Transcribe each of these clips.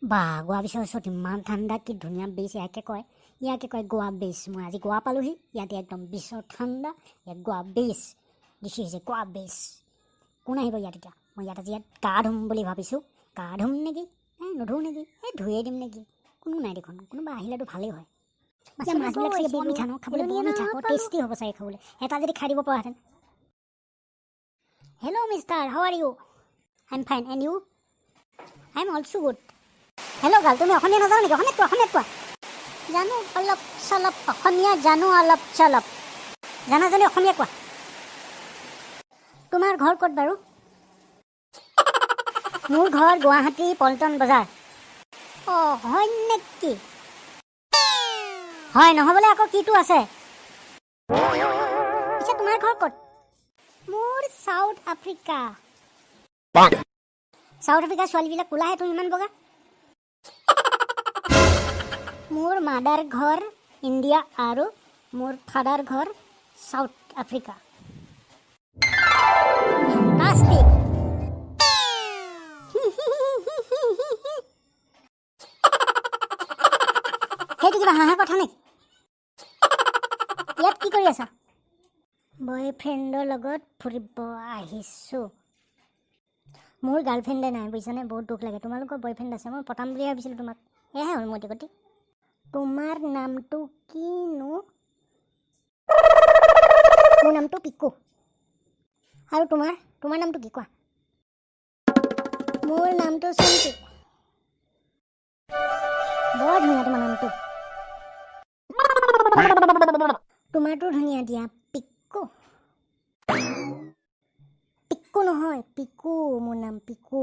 বা গোৱা বিচৰ ওচৰত ইমান ঠাণ্ডা, কি ধুনীয়া বীজ। ইয়াকে কয় গোৱা বীজ। মই আজি গোৱা পালোহি, ইয়াতে একদম বিশ্বৰ ঠাণ্ডা, ইয়াত গোৱা বীজ। দিছ ইজ এ গোৱা বীজ। কোন আহিব ইয়াত এতিয়া? মই ইয়াত আজি গা ধুম বুলি ভাবিছোঁ। গা ধুম নেকি? নুধুও নেকি? ধুয়ে দিম নেকি? কোনো নাই দেখোন। কোনোবা আহিলেতো ভালেই হয়। মাছবিলাক চাগে বৰ মিঠা ন, খাবলৈ বৰ মিঠা, বৰ টেষ্টি হ'ব চাগে খাবলৈ। এটা যদি খাই দিব পৰাহেঁতেন। Hello' mister, how are you? I am fine, and you? I am also' good. Hello' girl, তুমি অসমীয়া নাজানো নেকি? অসমীয়াত কোৱা। জানো অলপ চলপ অসমীয়া, জানো অলপ চলপ। জানা যদি অসমীয়া কোৱা। তোমাৰ ঘৰ ক'ত বাৰু? মোৰ ঘৰ গুৱাহাটী পল্টন বজাৰ। অঁ, হয় নেকি? হয়, নহ'বলৈ আকৌ কিটো আছে? পিছে তোমাৰ ঘৰ ক'ত? মোৰ চাউথ আফ্ৰিকা। চাউথ আফ্ৰিকাৰ ছোৱালীবিলাক কোলাহে, তুমি ইমান বগা। মোৰ মাদাৰ ঘৰ ইণ্ডিয়া আৰু মোৰ ফাদাৰ ঘৰ চাউথ আফ্ৰিকা। নাস্তিক। সেইটো কিবা হাঁহা কথা নেকি? ইয়াত কি কৰি আছা? বয়ফ্ৰেণ্ডৰ লগত ফুৰিব আহিছোঁ। মোৰ গাৰ্লফ্ৰেণ্ডে নাই বুজিছানে, বহুত দুখ লাগে। তোমালোকৰ বয়ফ্ৰেণ্ড আছে, মই পতাম বুলি ভাবিছিলোঁ তোমাক। এয়াহে হ'ল মতি গতি। তোমাৰ নামটো কিনো? মোৰ নামটো পিকু। আৰু তোমাৰ নামটো কি কোৱা? মোৰ নামটো চুমকি। বৰ ধুনীয়া তোমাৰ নামটো। তোমাৰতো ধুনীয়া দিয়া, পিকু। পিকু নহয়, পিকু। মোৰ নাম পিকু।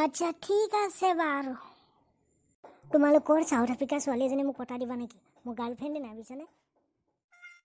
আচ্ছা, ঠিক আছে বাৰু। তোমালোকৰ চাউথ আফ্ৰিকাৰ ছোৱালী এজনী মোক পতা দিবা নেকি? মোৰ গাৰ্লফ্ৰেণ্ডে নাই বুজিছানে।